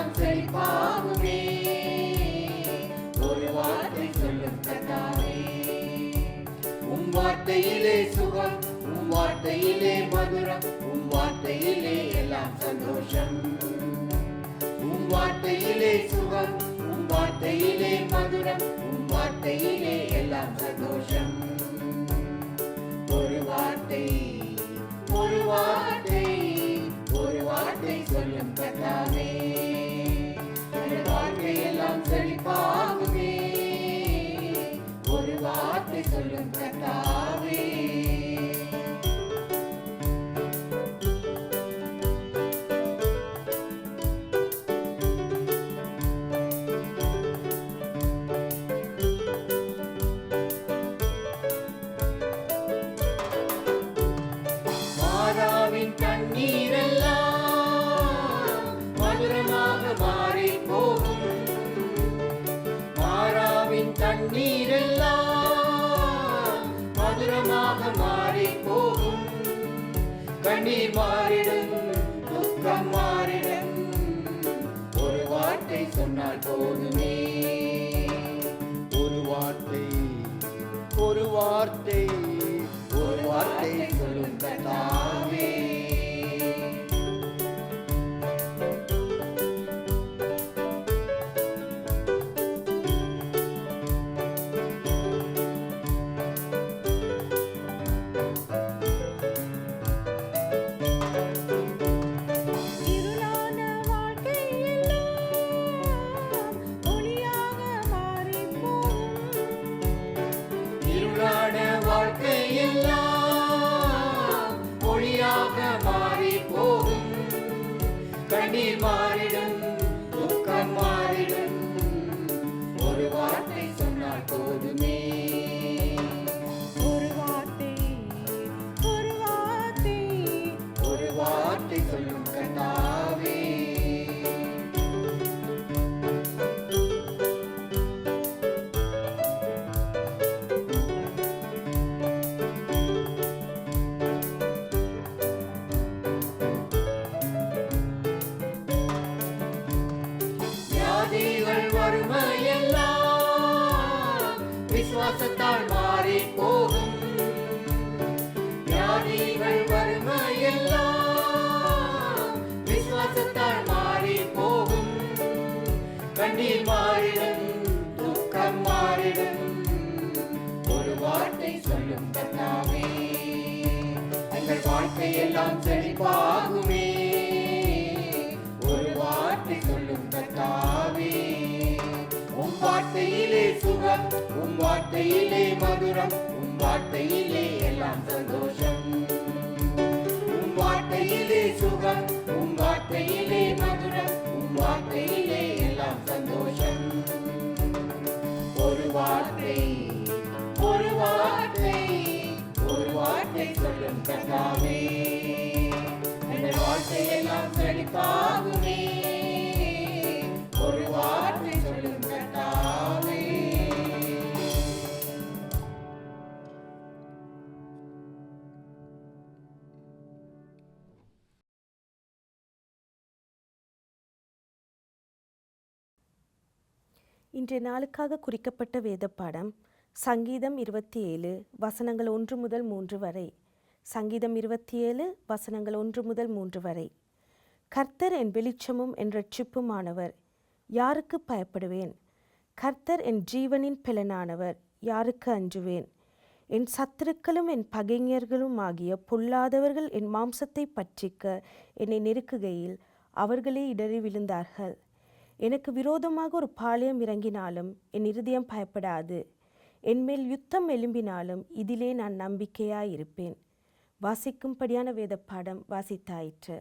எல்லாம் செழிப்பாகுமே. ஒரு வார்த்தை சொல்லும் கர்த்தாவே. உம் வார்த்தையிலே சுகம், உம் வார்த்தையிலே மதுரம், உம் வார்த்தையிலே எல்லாம் சந்தோஷம். உம் வார்த்தையிலே சுகம், உம் வார்த்தையிலே மதுரம், உம் வார்த்தையிலே எல்லாம் சந்தோஷம். ஒரு வார்த்தை, ஒரு வார்த்தை, ஒரு வார்த்தை சொல்லும் கர்த்தாவே. என் வாழ்க்கையெல்லாம் செழிப்பாகுமே. ஒரு வார்த்தை சொல்லும் கர்த்தாவே. தண்ணீரெல்லாம் மதுரமாக மாறி போகும். மாறாவின் தண்ணீரெல்லாம் மதுரமாக மாறி போகும். கண்ணீர் மாறிடும், துக்கம் மாறிடும். ஒரு வார்த்தை சொன்னால் போதுமே. ஒரு வார்த்தை, ஒரு வார்த்தை, ஒரு வார்த்தை சொல்லும் கர்த்தாவே. கண்ணீர் மாறிடும், துக்கம் மாறிடும். ஒரு வார்த்தை சொன்னால் போதுமே. ஒரு வார்த்தை, ஒரு வார்த்தை, ஒரு வார்த்தை சொல்லும் கர்த்தாவே. வறுமையெல்லாம் விசுவாசத்தால் மாறி போகும். வியாதிகள் வறுமையெல்லாம் விசுவாசத்தால் மாறி போகும். கண்ணீர் மாறிடும், துக்கம் மாறிடும். ஒரு வார்த்தை சொல்லும் கர்த்தாவே. எங்கள் வாழ்க்கையெல்லாம் செழிப்பாகுமே. ஒரு வார்த்தை சொல்லும் கர்த்தாவே. உம் வார்த்தையிலே சுகம், உம் வார்த்தையிலே மதுரம், உம் வார்த்தையிலே எல்லாம் சந்தோஷம். உம் வார்த்தையிலே சுகம், உம் வார்த்தையிலே மதுரம், உம் வார்த்தையிலே எல்லாம் சந்தோஷம். ஒரு வார்த்தை, ஒரு வார்த்தை, ஒரு வார்த்தை சொல்லும் கர்த்தாவே. என் வாழ்க்கையெல்லாம் செழிப்பாகுமே. ஒரு வார்த்தை சொல்லும் கர்த்தாவே. இன்றைய நாளுக்காக குறிக்கப்பட்ட வேத பாடம் சங்கீதம் 27 வசனங்கள் 1 முதல் 3 வரை. சங்கீதம் 27 வசனங்கள் 1 முதல் 3 வரை. கர்த்தர் என் வெளிச்சமும் என் இரட்சிப்புமானவர், யாருக்கு பயப்படுவேன்? கர்த்தர் என் ஜீவனின் பெலனானவர், யாருக்கு அஞ்சுவேன்? என் சத்துருக்களும் என் பகைஞர்களும் ஆகிய பொல்லாதவர்கள் என் மாம்சத்தை பற்றிக்க என்னை நெருக்குகையில் அவர்களே இடறி விழுந்தார்கள். எனக்கு விரோதமாக ஒரு பாளையம் இறங்கினாலும் என் இருதயம் பயப்படாது. என்மேல் யுத்தம் எழும்பினாலும் இதிலே நான் நம்பிக்கையாயிருப்பேன். வாசிக்கும்படியான வேத பாடம் வாசித்தாயிற்று.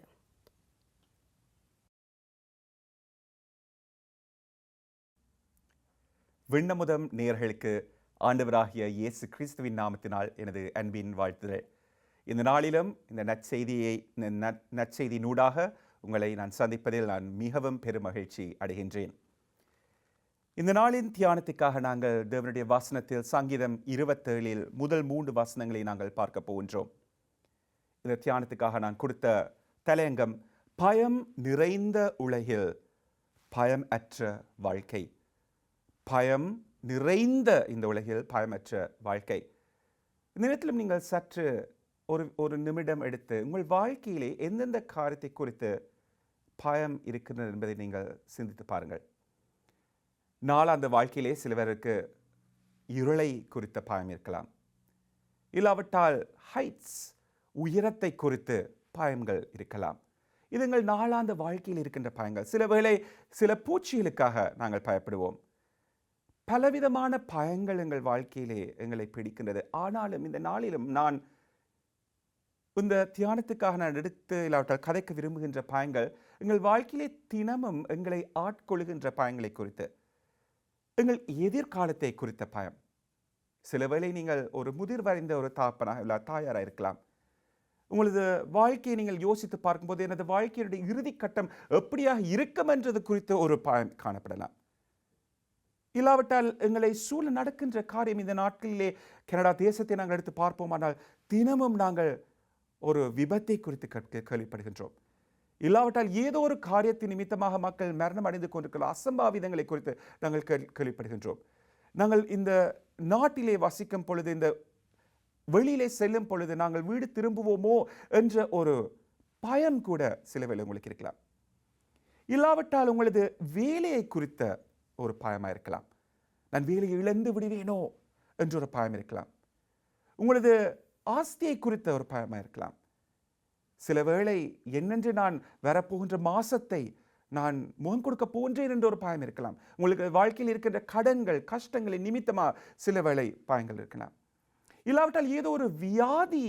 விண்ணமுதம் நேயர்களுக்கு ஆண்டவராகிய இயேசு கிறிஸ்துவின் நாமத்தினால் எனது அன்பின் வாழ்த்துதல். இந்த நாளிலும் இந்த நற்செய்தி நூடாக உங்களை நான் சந்திப்பதில் நான் மிகவும் பெருமகிழ்ச்சி அடைகின்றேன். இந்த நாளின் தியானத்துக்காக நாங்கள் தேவனுடைய வசனத்தில் சங்கீதம் 27 முதல் 3 வசனங்களை நாங்கள் பார்க்க போகின்றோம். இந்த தியானத்துக்காக நான் கொடுத்த தலையங்கம், பயம் நிறைந்த உலகில் பயம் அற்ற வாழ்க்கை, பயம் நிறைந்த இந்த உலகில் பயமற்ற வாழ்க்கை. இந்த நேரத்திலும் நீங்கள் சற்று ஒரு நிமிடம் எடுத்து உங்கள் வாழ்க்கையிலே எந்தெந்த காரியத்தை குறித்து பயம் இருக்கின்றது என்பதை நீங்கள் சிந்தித்து பாருங்கள். நாளாந்த வாழ்க்கையிலே சிலவருக்கு இருளை குறித்த பயம் இருக்கலாம், இல்லாவிட்டால் ஹைட்ஸ் உயரத்தை குறித்து பயங்கள் இருக்கலாம். இது எங்கள் நாளாந்த வாழ்க்கையில் இருக்கின்ற பயங்கள். சில வேளை சில பூச்சிகளுக்காக நாங்கள் பயப்படுவோம். பலவிதமான பயங்கள் எங்கள் வாழ்க்கையிலே எங்களை பிடிக்கின்றது. ஆனாலும் இந்த நாளிலும் நான் இந்த தியானத்துக்காக நான் எடுத்து இல்லாவிட்டால் கதைக்க விரும்புகின்ற பயங்கள் எங்கள் வாழ்க்கையிலே தினமும் எங்களை ஆட்கொள்கின்ற பயங்களை குறித்து, எங்கள் எதிர்காலத்தை குறித்த பயம். சில வேளை நீங்கள் ஒரு முதிர் வரைந்த ஒரு தாப்பனாக இல்லை தாயாராக இருக்கலாம். உங்களது வாழ்க்கையை நீங்கள் யோசித்து பார்க்கும்போது எனது வாழ்க்கையினுடைய இறுதி கட்டம் எப்படியாக இருக்கும் என்றது குறித்த ஒரு பயம் காணப்படலாம். இல்லாவிட்டால் எங்களை சூழ நடக்கின்ற காரியம், இந்த நாட்களிலே கனடா தேசத்தை நாங்கள் எடுத்து பார்ப்போமானால் தினமும் நாங்கள் ஒரு விபத்தை குறித்து கேள்விப்படுகின்றோம். இல்லாவிட்டால் ஏதோ ஒரு காரியத்தின் நிமித்தமாக மக்கள் மரணம் அடைந்து கொண்டிருக்கிற அசம்பாவிதங்களை குறித்து நாங்கள் கேள்விப்படுகின்றோம். நாங்கள் இந்த நாட்டிலே வசிக்கும் பொழுது, இந்த வெளியிலே செல்லும் பொழுது நாங்கள் வீடு திரும்புவோமோ என்ற ஒரு பயம் கூட சில வேளை உங்களுக்கு இருக்கலாம். இல்லாவிட்டால் உங்களது வேலையை குறித்த ஒரு பயமாக இருக்கலாம். நான் வேலையை இழந்து விடுவேனோ என்ற ஒரு பயம் இருக்கலாம். உங்களது ஆஸ்தியை குறித்த ஒரு பயமாக இருக்கலாம். சில வேளை என்னென்று நான் வரப்போகின்ற மாசத்தை நான் முகம் கொடுக்க போன்றேன் என்ற ஒரு பயம் இருக்கலாம். உங்களுக்கு வாழ்க்கையில் இருக்கின்ற கடன்கள் கஷ்டங்களை நிமித்தமாக சில வேளை பயங்கள் இருக்கலாம். இல்லாவிட்டால் ஏதோ ஒரு வியாதி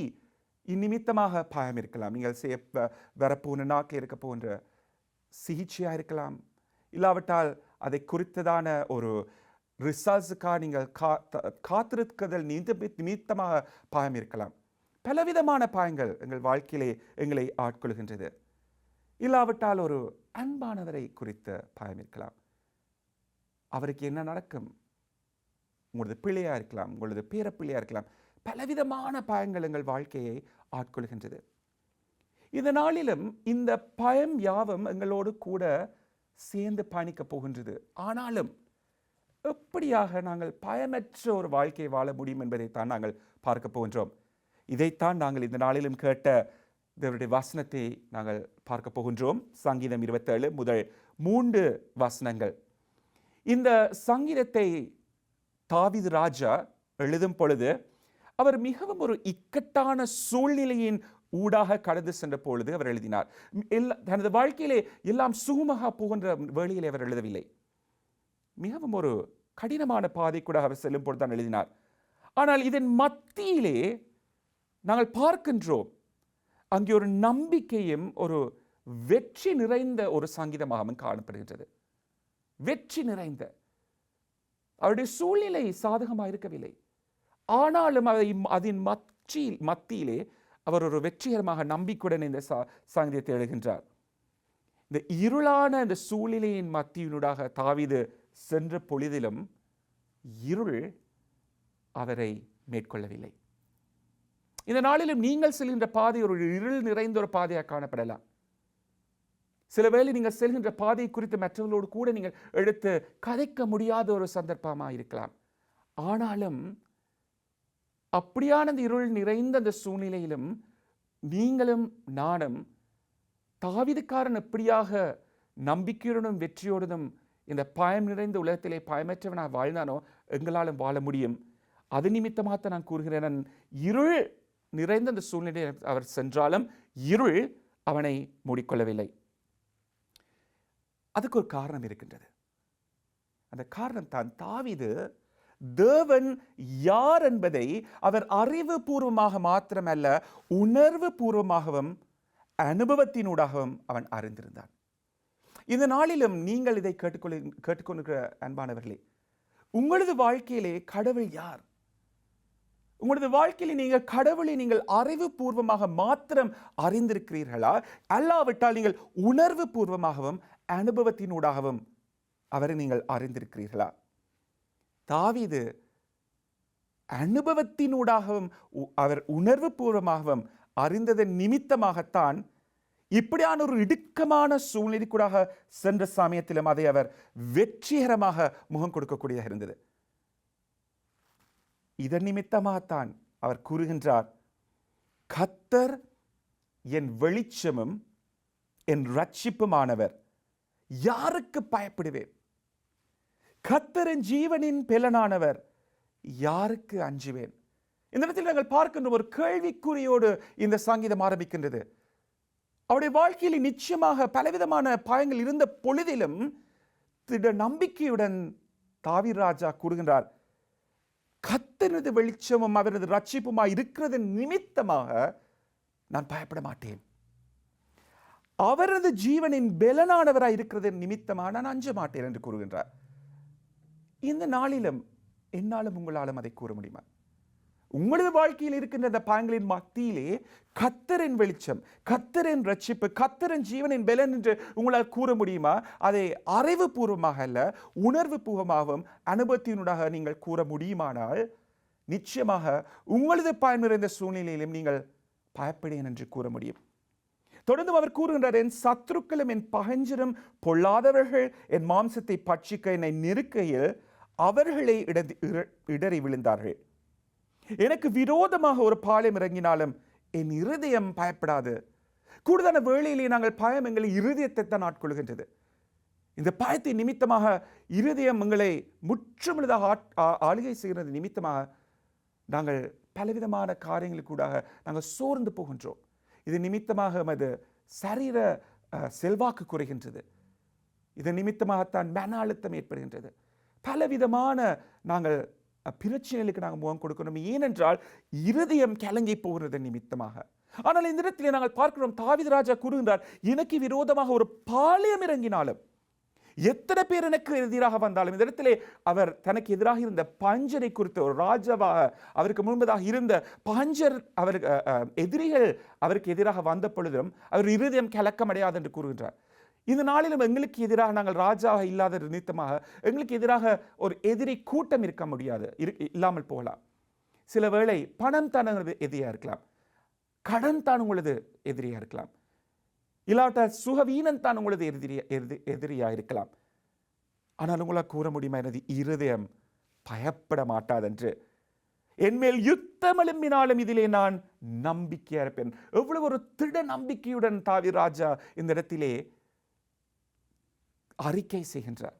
நிமித்தமாக பயம் இருக்கலாம். நீங்கள் வரப்போன நாட்டில் இருக்க போன்ற சிகிச்சையாக இருக்கலாம். இல்லாவிட்டால் அதை குறித்ததான ஒரு ரிசல்ட்ஸுக்காக நீங்கள் காத்திருக்கிறதில் நிமித்தமாக பயம் இருக்கலாம். பலவிதமான பயங்கள் எங்கள் வாழ்க்கையிலே எங்களை ஆட்கொள்கின்றது. இல்லாவிட்டால் ஒரு அன்பானவரை குறித்த பயம் இருக்கலாம். அவருக்கு என்ன நடக்கும்? உங்களது பிள்ளையாக இருக்கலாம், உங்களது பேரப்பிள்ளையாக இருக்கலாம். பலவிதமான பயங்கள் எங்கள் வாழ்க்கையை ஆட்கொள்கின்றது. இந்த நாளிலும் இந்த பயம் யாவும் எங்களோடு கூட சேர்ந்து பயணிக்கப் போகின்றது. ஆனாலும் எப்படியாக நாங்கள் பயமற்ற ஒரு வாழ்க்கையை வாழ முடியும் என்பதைத்தான் நாங்கள் பார்க்க போகின்றோம். இதைத்தான் நாங்கள் இந்த நாளிலும் கேட்ட தேவனுடைய வசனத்தை நாங்கள் பார்க்க போகின்றோம். சங்கீதம் 27 முதல் 3 வசனங்கள். இந்த சங்கீதத்தை தாவீது ராஜா எழுதும் பொழுது அவர் மிகவும் ஒரு இக்கட்டான சூழ்நிலையின் ஊடாக கடந்து சென்ற பொழுது அவர் எழுதினார். தனது வாழ்க்கையிலே எல்லாம் சுகமாக போகின்ற வேளையிலே அவர் எழுதவில்லை. மிகவும் ஒரு கடினமான பாதை கூட அவர் செல்லும் பொழுது தான் எழுதினார். ஆனால் இதன் மத்தியிலே நாங்கள் பார்க்கின்றோம் அங்கே ஒரு நம்பிக்கையும் ஒரு வெற்றி நிறைந்த ஒரு சங்கீதமாகவும் காணப்படுகின்றது. வெற்றி நிறைந்த, அவருடைய சூழ்நிலை சாதகமாக இருக்கவில்லை. ஆனாலும் அதன் மத்தியிலே அவர் ஒரு வெற்றிகரமாக நம்பிக்கையுடன் இந்த சங்கீதத்தை எழுகின்றார். இந்த இருளான இந்த சூழ்நிலையின் மத்தியினூடாக தாவீது சென்ற பொழுதிலும் இருள் அவரை மேற்கொள்ளவில்லை. இந்த நாளிலும் நீங்கள் செல்கின்ற பாதை ஒரு இருள் நிறைந்த ஒரு பாதையாக காணப்படலாம். சில வேளை நீங்கள் செல்கின்ற பாதை குறித்து மற்றவர்களோடு கூட நீங்கள் எடுத்து கதைக்க முடியாத ஒரு சந்தர்ப்பமாக இருக்கலாம். ஆனாலும் அப்படியான அந்த இருள் நிறைந்த அந்த சூழ்நிலையிலும் நீங்களும் நானும் தாவீதுக்காரன் எப்படியாக நம்பிக்கையுடனும் வெற்றியோடனும் இந்த பயம் நிறைந்த உலகத்திலே பயமற்றவனாக வாழ்ந்தானோ எங்களாலும் வாழ முடியும். அது நிமித்தமாக நான் கூறுகிறேன், இருள் நிறைந்த அந்த சூழ்நிலையை அவர் சென்றாலும் இருள் அவனை மூடிக்கொள்ளவில்லை. அதுக்கு ஒரு காரணம் இருக்கின்றது. அந்த காரணம் தான் தாவீது தேவன் யார் என்பதை அவர் அறிவுபூர்வமாக மாத்திரமல்ல உணர்வு பூர்வமாகவும் அனுபவத்தினூடாகவும் அவன் அறிந்திருந்தான். இந்த நாளிலும் நீங்கள் இதை கேட்டுக்கொண்டிருக்கிற அன்பானவர்களே, உங்களது வாழ்க்கையிலே கடவுள் யார்? உங்களது வாழ்க்கையிலே நீங்கள் கடவுளை நீங்கள் அறிவுபூர்வமாக மாத்திரம் அறிந்திருக்கிறீர்களா? அல்லாவிட்டால் நீங்கள் உணர்வு பூர்வமாகவும் அனுபவத்தினூடாகவும் அவரை நீங்கள் அறிந்திருக்கிறீர்களா? தாவீது அனுபவத்தினூடாகவும் அவர் உணர்வு பூர்வமாகவும் அறிந்ததன் நிமித்தமாகத்தான் இப்படியான ஒரு இடுக்கமான சூழ்நிலைக்கூடாக சென்ற சமயத்திலும் அதை அவர் வெற்றிகரமாக முகம் கொடுக்கக்கூடியதாக இருந்தது. இதன் நிமித்தமாகத்தான் அவர் கூறுகின்றார், கர்த்தர் என் வெளிச்சமும் என் ரட்சிப்புமானவர், யாருக்கு பயப்படுவேன்? கர்த்தரின் ஜீவனின் பெலனானவர், யாருக்கு அஞ்சுவேன்? இந்த இடத்தில் நாங்கள் பார்க்கின்ற ஒரு கேள்விக்குறியோடு இந்த சங்கீதம் ஆரம்பிக்கின்றது. அவருடைய வாழ்க்கையில் நிச்சயமாக பலவிதமான பயங்கள் இருந்த பொழுதிலும் திட நம்பிக்கையுடன் தாவீது ராஜா கூறுகின்றார், கர்த்தரது வெளிச்சமும் அவரது ரட்சிப்புமாய் இருக்கிறது நிமித்தமாக நான் பயப்பட மாட்டேன். அவரது ஜீவனின் பெலனானவராய் இருக்கிறது நிமித்தமாக நான் அஞ்ச மாட்டேன் என்று கூறுகின்றார். இந்த நாளிலும் என்னாலும் உங்களாலும் அதை கூற முடியுமா? உங்களது வாழ்க்கையில் இருக்கின்ற அந்த பாயங்களின் மத்தியிலே கர்த்தரின் வெளிச்சம், கர்த்தரின் ரட்சிப்பு, கர்த்தரின் ஜீவனின் பெலன் என்று உங்களால் கூற முடியுமா? அதை அறிவுபூர்வமாக அல்ல, உணர்வு பூர்வமாகவும் அனுபவத்தினூடாக நீங்கள் கூற முடியுமானால் நிச்சயமாக உங்களது பயன் நிறைந்த சூழ்நிலையிலும் நீங்கள் பயப்படேன் என்று கூற முடியும். தொடர்ந்து அவர் கூறுகின்றார், என் சத்துருக்களும் என் பகைஞரும் பொல்லாதவர்கள் என் மாம்சத்தை பட்சிக்க என்னை நெருக்கையில் அவர்களை இடறி விழுந்தார்கள். எனக்கு விரோதமாக ஒரு பாளையம் இறங்கினாலும் என் இருதயம் பயப்படாது. கூடுதலான வேளையிலே நாங்கள் பயம் எங்களை இருதயத்தை தான் ஆட்கொள்கின்றது. இந்த பயத்தின் நிமித்தமாக இருதயம் எங்களை முற்றுமுழுதாக ஆளுகை செய்கிறது நிமித்தமாக நாங்கள் பலவிதமான காரியங்களுக்கூடாக நாங்கள் சோர்ந்து போகின்றோம். இது நிமித்தமாக எமது சரீர செல்வாக்கு குறைகின்றது. இதன் நிமித்தமாகத்தான் மன அழுத்தம் ஏற்படுகின்றது. பலவிதமான நாங்கள் பிரச்சனைகளுக்கு நாங்கள் முகம் கொடுக்கணும். ஏனென்றால் இருதயம் கலங்கி போகிறது நிமித்தமாக. ஆனால் இந்த இடத்திலே நாங்கள் பார்க்கிறோம், தாவீது ராஜா கூறுகின்றார், எனக்கு விரோதமாக ஒரு பாளையம் இறங்கினாலும், எத்தனை பேர் எனக்கு எதிராக வந்தாலும், இந்த இடத்திலே அவர் தனக்கு எதிராக இருந்த பஞ்சரை குறித்த ஒரு ராஜாவாக அவருக்கு முன்பதாக இருந்த பஞ்சர் அவருக்கு எதிரிகள் அவருக்கு எதிராக வந்த பொழுதும் அவர் இருதயம் கலக்கமடையாது என்று கூறுகின்றார். இந்த நாளிலும் எங்களுக்கு எதிராக நாங்கள் ராஜாவாக இல்லாத நிமித்தமாக எங்களுக்கு எதிராக ஒரு எதிரி கூட்டம் இருக்க முடியாது, இல்லாமல் போகலாம். சில வேளை பணம் தான் எதிரியாக இருக்கலாம், கடன் தான் உங்களது எதிரியாக இருக்கலாம், இல்லாட்ட சுகவீனம் தான் உங்களது எதிரியாக இருக்கலாம். ஆனால் உங்களால் கூற முடியுமா, எனது இருதயம் பயப்பட மாட்டாதென்று? என்மேல் யுத்தம் எழும்பினாலும் இதிலே நான் நம்பிக்கையாக இருப்பேன். எவ்வளவு ஒரு திட நம்பிக்கையுடன் தாவீது ராஜா இந்த இடத்திலே அறிக்கை செய்கின்றார்.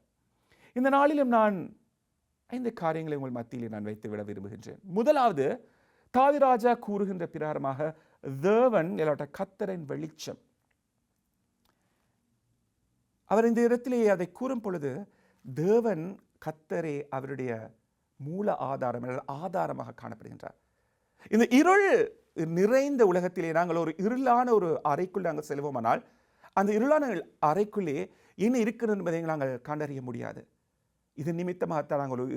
இந்த நாளிலும் நான் 5 காரியங்களை உங்கள் மத்தியிலே நான் வைத்துவிட விரும்புகின்றேன். முதலாவது, தாவீது ராஜா கூறுகின்ற பிரகாரமாக தேவன் இல்லாட்ட கர்த்தரின் வெளிச்சம். அவர் இந்த இடத்திலே அதை கூறும் பொழுது தேவன் கர்த்தரே அவருடைய மூல ஆதாரமாக காணப்படுகின்றார். இந்த இருள் நிறைந்த உலகத்திலே நாங்கள் ஒரு இருளான ஒரு அறைக்குள் நாங்கள் செல்வோமானால் அந்த இருளான அறைக்குள்ளே என்ன இருக்கிறது என்பதை நாங்கள் கண்டறிய முடியாது. இது நிமித்தமாகத்தான் நாங்கள் ஒரு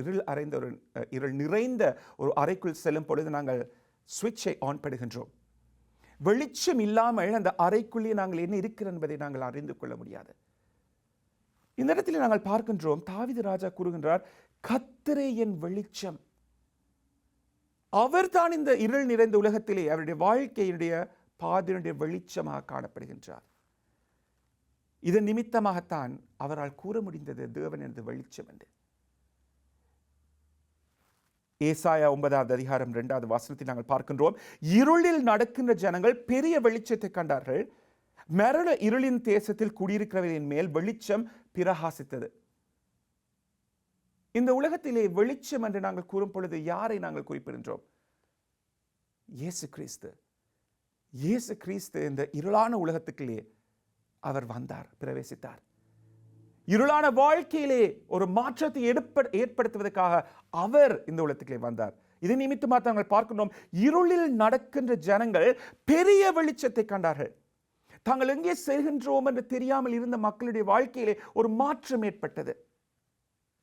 இருள் நிறைந்த ஒரு அறைக்குள் செல்லும் பொழுது நாங்கள் சுவிட்சை ஆன் பண்ணுகின்றோம். வெளிச்சம் இல்லாமல் அந்த அறைக்குள்ளே நாங்கள் என்ன இருக்கிறது என்பதை நாங்கள் அறிந்து கொள்ள முடியாது. இந்த இடத்தில் நாங்கள் பார்க்கின்றோம், தாவீது ராஜா கூறுகின்றார், கர்த்தரே என் வெளிச்சம். அவர் தான் இந்த இருள் நிறைந்த உலகத்திலே அவருடைய வாழ்க்கையினுடைய பாதையினுடைய வெளிச்சமாக காணப்படுகின்றார். இதன் நிமித்தமாகத்தான் அவரால் கூற முடிந்தது தேவன் எனது வெளிச்சம் என்று. ஏசாயா 9வது அதிகாரம் 2வது வசனத்தில் நாங்கள் பார்க்கின்றோம், இருளில் நடக்கின்ற ஜனங்கள் பெரிய வெளிச்சத்தை கண்டார்கள், மரண இருளின் தேசத்தில் குடியிருக்கிறவரின் மேல் வெளிச்சம் பிரகாசித்தது. இந்த உலகத்திலே வெளிச்சம் என்று நாங்கள் கூறும் பொழுது யாரை நாங்கள் குறிப்பிடுகின்றோம்? இயேசு கிறிஸ்து. இயேசு கிறிஸ்து இந்த இருளான உலகத்துக்குள்ளே அவர் வந்தார், பிரவேசித்தார். இருளான வாழ்க்கையிலே ஒரு மாற்றத்தை ஏற்படுத்துவதற்காக அவர் இந்த உலகத்துக்குள்ளே வந்தார். இது நிமித்தமாக நாங்கள் பார்க்கின்றோம், இருளில் நடக்கின்ற ஜனங்கள் பெரிய வெளிச்சத்தை கண்டார்கள். தாங்கள் எங்கே செல்கின்றோம் என்று தெரியாமல் இருந்த மக்களுடைய வாழ்க்கையிலே ஒரு மாற்றம் ஏற்பட்டது.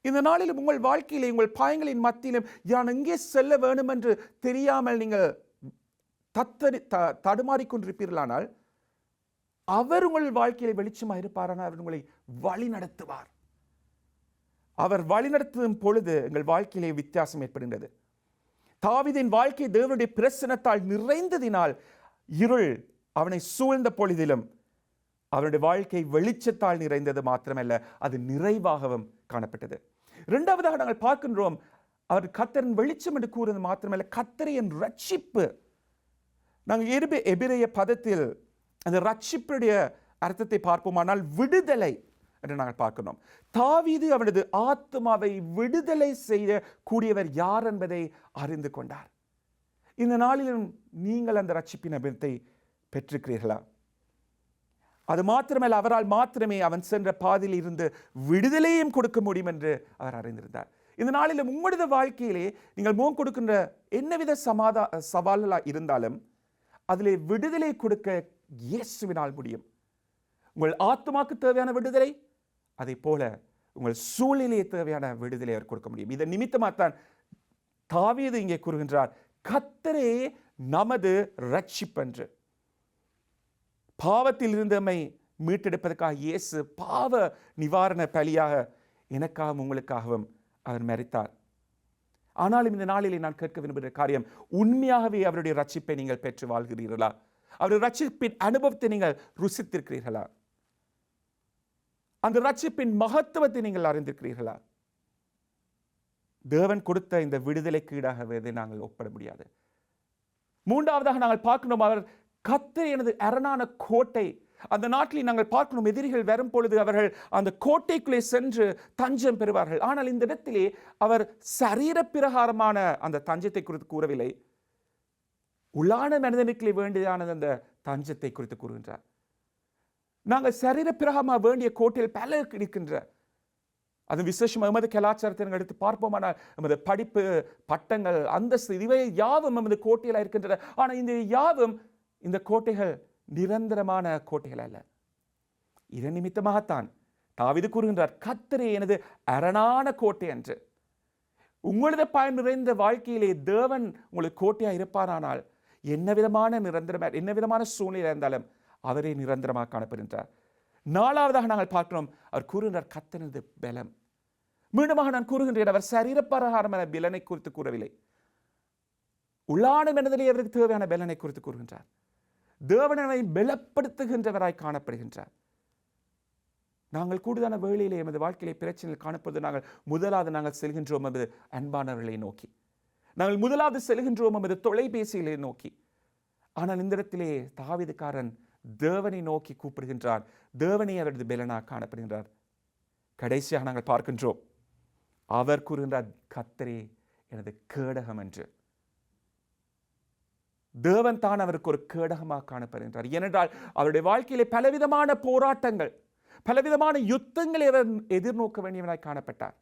இந்த நாளிலும் உங்கள் வாழ்க்கையிலே உங்கள் பாயங்களின் மத்தியிலும் யான் எங்கே செல்ல வேண்டும் என்று தெரியாமல் நீங்கள் தடுமாறிக்கொண்டிருப்பீர்களானால் அவர் உங்கள் வாழ்க்கையில வெளிச்சமாக இருப்பாரானால் அவர் உங்களை வழி நடத்துவார். அவர் வழி நடத்தும் பொழுது எங்கள் வாழ்க்கையிலே வித்தியாசம் ஏற்படுகின்றது. தாவீதின் வாழ்க்கை தேவனுடைய பிரசன்னத்தால் நிறைந்ததினால் இருள் அவனை சூழ்ந்த பொழுதிலும் அவருடைய வாழ்க்கை வெளிச்சத்தால் நிறைந்தது மாத்திரமல்ல, அது நிறைவாகவும் காணப்பட்டது. இரண்டாவதாக நாங்கள் பார்க்கின்றோம், அவர் கர்த்தரின் வெளிச்சம் என்று கூறுவது மாத்திரமல்ல, கர்த்தரின் ரட்சிப்பு. நாங்கள் எபிரேய பதத்தில் அந்த ரட்சிப்புடைய அர்த்தத்தை பார்ப்போமானால் விடுதலை என்று நாங்கள் பார்க்கிறோம். தாவீது அவனது ஆத்மாவை விடுதலை செய்ய கூடியவர் யார் என்பதை அறிந்து கொண்டார். இந்த நாளிலும் நீங்கள் அந்த ரட்சிப்பின் அபித்தை பெற்றிருக்கிறீர்களா? அது மாத்திரமல்ல, அவரால் மாத்திரமே அவன் சென்ற பாதையில் இருந்து விடுதலையும் கொடுக்க முடியும் என்று அவர் அறிந்திருந்தார். இந்த நாளிலும் உங்களது வாழ்க்கையிலே நீங்கள் முகம் கொடுக்கின்ற என்னவித சவால்களாக இருந்தாலும் அதிலே விடுதலை கொடுக்க இயேசுவினால் முடியும். உங்கள் ஆத்மாக்கு தேவையான விடுதலை, அதை போல உங்கள் சூழ்நிலையை தேவையான விடுதலை அவர் கொடுக்க முடியும். இதன் நிமித்தமாகத்தான் தாவீது இங்கே கூறுகின்றார், கர்த்தரே நமது ரட்சிப்பென்று. பாவத்தில் இருந்தமை மீட்டெடுப்பதற்காக இயேசு பாவ நிவாரண பலியாக எனக்காகவும் உங்களுக்காகவும் அவர் மரித்தார். ஆனாலும் இந்த நாளிலே நான் கேட்க விரும்புகிற காரியம், உண்மையாகவே அவருடைய ரட்சிப்பை நீங்கள் பெற்று வாழ்கிறீர்களா? அவருடைய ரட்சிப்பின் அனுபவத்தை நீங்கள் ருசித்திருக்கிறீர்களா? அந்த ரட்சிப்பின் மகத்துவத்தை நீங்கள் அறிந்திருக்கிறீர்களா? தேவன் கொடுத்த இந்த விடுதலைக்கு ஈடாகவே நாங்கள் ஒப்பிட முடியாது. மூன்றாவதாக நாங்கள் பார்க்கணும், அவர் கர்த்தர் எனது அரணான கோட்டை. அந்த நாட்டில் நாங்கள் பார்க்கணும், எதிரிகள் வரும் பொழுது அவர்கள் அந்த கோட்டைக்குள்ளே சென்று தஞ்சம் பெறுவார்கள். ஆனால் இந்த இடத்திலே அவர் சரீர பிரகாரமான அந்த தஞ்சத்தை குறித்து கூறவில்லை, உள்ளான மனிதனுக்கு வேண்டியதான அந்த தஞ்சத்தை குறித்து கூறுகின்றார். நாங்கள் சரீர பிரகாரமாக வேண்டிய கோட்டையில் பல இருக்கின்ற, அது விசேஷம் எமது கலாச்சாரத்தை எடுத்து பார்ப்போமானால் எமது படிப்பு, பட்டங்கள், அந்தஸ்து, இவை யாவும் எமது கோட்டையில் இருக்கின்றன. ஆனால் இந்த யாவும், இந்த கோட்டைகள் நிரந்தரமான கோட்டைகள் அல்ல. இதன் நிமித்தமாகத்தான் தாவீது கூறுகின்றார், கர்த்தரே எனது அரணான கோட்டை என்று. உங்களது பயன் நிறைந்த வாழ்க்கையிலே தேவன் உங்களுக்கு கோட்டையாக இருப்பாரானால் என்ன விதமான சூழ்நிலை இருந்தாலும் அவரே நிரந்தரமாக காணப்படுகின்றார். நாலாவதாக நாங்கள் பார்க்கிறோம், அவர் கூறுகின்றார் கர்த்தரது பலம். மீண்டுமாக நான் கூறுகின்றேன், அவர் சரீரப்பிரகாரமான பலனை குறித்து கூறவில்லை, உள்ளான மனதிலே அவருக்கு தேவையான பலனை குறித்து கூறுகின்றார். தேவனை பலப்படுத்துகின்றவராய் காணப்படுகின்றார். நாங்கள் கூடுதலான வேளையிலே எமது வாழ்க்கையிலே பிரச்சனைகள் காணப்படுவது, நாங்கள் செல்கின்றோம் எமது அன்பானவர்களை நோக்கி, நாங்கள் முதலாவது செல்கின்றோம் எமது தொலைபேசிகளை நோக்கி. ஆனால் இந்த இடத்திலே தாவீதுக்காரன் தேவனை நோக்கி கூப்பிடுகின்றார், தேவனை அவரது பலனாக காணப்படுகின்றார். கடைசியாக நாங்கள் பார்க்கின்றோம், அவர் கூறுகின்றார், கர்த்தரே எனது கேடகம் என்று. தேவன் தான் அவருக்கு ஒரு கேடகமாக காணப்படுகின்றார். ஏனென்றால் அவருடைய வாழ்க்கையிலே பலவிதமான போராட்டங்கள், பலவிதமான யுத்தங்களை அவர் எதிர்நோக்க வேண்டியவனாய் காணப்பட்டார்.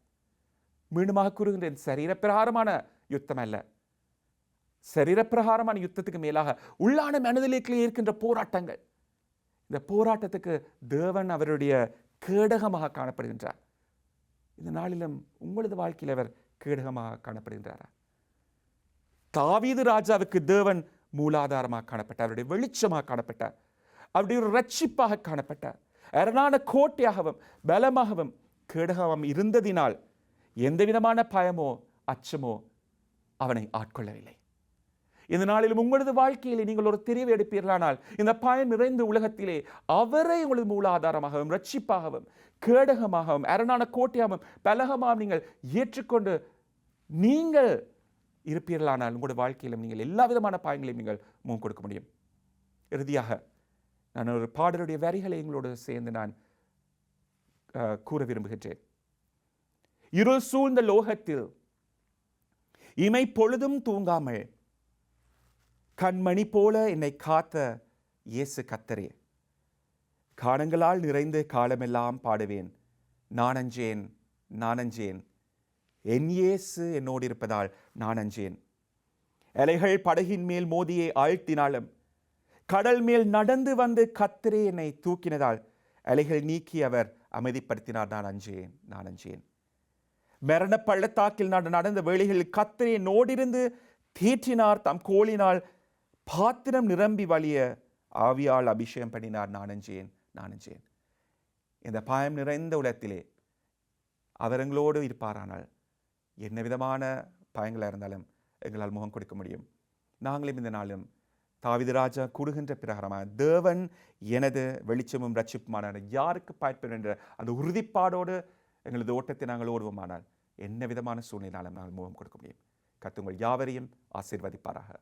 மீண்டுமாக கூறுகின்றேன், சரீரப்பிரகாரமான யுத்தம் அல்ல, சரீரப்பிரகாரமான யுத்தத்துக்கு மேலாக உள்ளான மனதிலே இருக்கின்ற போராட்டங்கள். இந்த போராட்டத்துக்கு தேவன் அவருடைய கேடகமாக காணப்படுகின்றார். இந்த நாளிலும் உங்களது வாழ்க்கையில் அவர் கேடகமாக காணப்படுகின்றாரா? தாவீது ராஜாவுக்கு தேவன் மூலாதாரமாக காணப்பட்டார், அவருடைய வெளிச்சமாக காணப்பட்டார், அவருடைய ஒரு ரட்சிப்பாக காணப்பட்டார். அரணான கோட்டையாகவும் பலமாகவும் கேடகமாகவும் இருந்ததினால் எந்த விதமான பயமோ அச்சமோ அவனை ஆட்கொள்ளவில்லை. இந்த நாளிலும் உங்களது வாழ்க்கையிலே நீங்கள் ஒரு தெரிவு எடுப்பீர்களானால், இந்த பயன் நிறைந்த உலகத்திலே அவரை உங்களது மூலாதாரமாகவும் ரட்சிப்பாகவும் கேடகமாகவும் அரணான கோட்டையாகவும் பலகமாகவும் நீங்கள் ஏற்றுக்கொண்டு நீங்கள் இருப்பீர்களானால் உங்களுடைய வாழ்க்கையிலும் நீங்கள் எல்லா விதமான பயன்களையும் நீங்கள் முகம் கொடுக்க முடியும். இறுதியாக நான் ஒரு பாடலுடைய வரிகளை எங்களோடு சேர்ந்து நான் கூற விரும்புகின்றேன். இருள் சூழ்ந்த லோகத்தில் இமை பொழுதும் தூங்காமல் கண்மணி போல என்னை காத்த இயேசு கர்த்தரே, காலங்களால் நிறைந்து காலமெல்லாம் பாடுவேன், நான் அஞ்சேன் நான் அஞ்சேன், என் இயேசு என்னோடு இருப்பதால் நான் அஞ்சேன். அலைகள் படகின் மேல் மோதியை ஆழ்த்தினாலும் கடல் மேல் நடந்து வந்து கர்த்தரே என்னை தூக்கினதால் அலைகள் நீக்கி அவர் அமைதிப்படுத்தினார், நான் அஞ்சேன் நான் அஞ்சேன். மரண பள்ளத்தாக்கில் நான் நடந்த வேளைகளில் கர்த்தரே என்னோடிருந்து தேற்றினார், தம் கோலினால் பாத்திரம் நிரம்பி வழிய ஆவியால் அபிஷேகம் பண்ணினார், நான் அஞ்சேன் நான் அஞ்சேன். இந்த பயம் நிறைந்த உலகத்திலே அவர் எங்களோடு இருப்பாரானால் என்ன விதமான பயங்களாக இருந்தாலும் எங்களால் முகம் கொடுக்க முடியும். நாங்களும் இந்த நாளும் தாவீது ராஜா கூறுகின்ற பிரகாரமாக தேவன் எனது வெளிச்சமும் ரட்சிப்புமான யாருக்கு பயன்பெறும் என்ற அந்த உறுதிப்பாடோடு எங்களது ஓட்டத்தை நாங்கள் ஓடுவோமானால் என்ன விதமான சூழ்நிலையாலும் நாங்கள் முகம் கொடுக்க முடியும். கர்த்தர் உங்கள் யாவரையும் ஆசீர்வதிப்பாராக.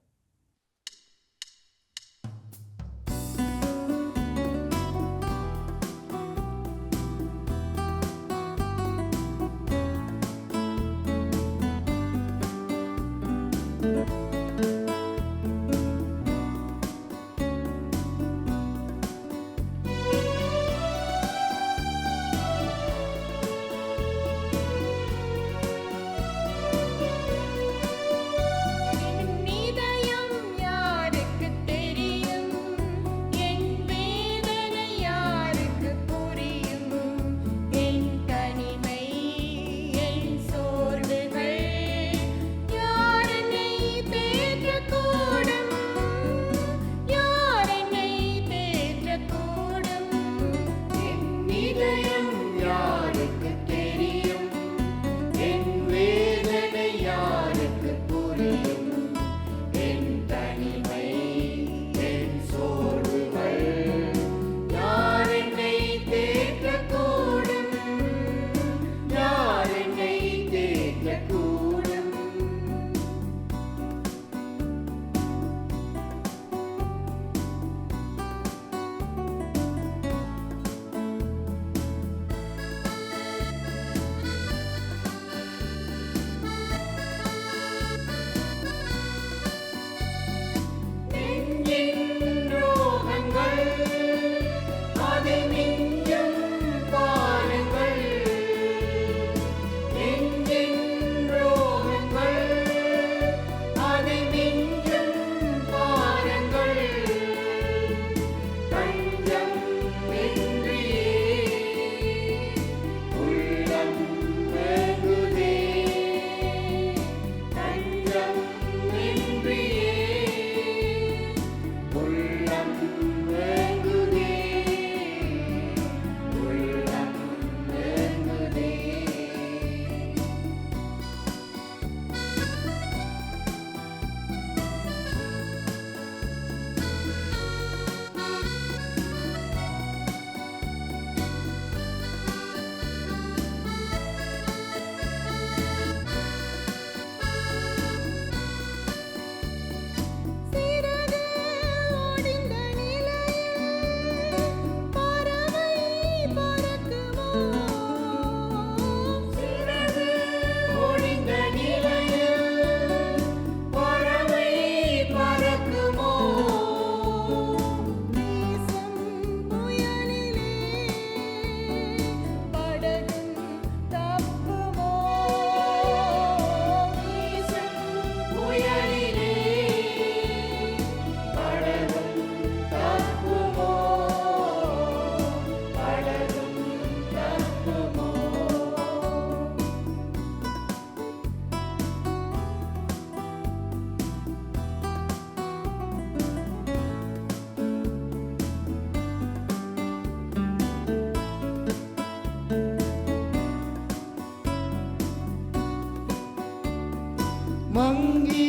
மங்கி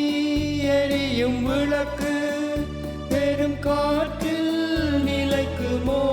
எரியும் விளக்கு பெரும் காற்றில் நிலைக்குமோ?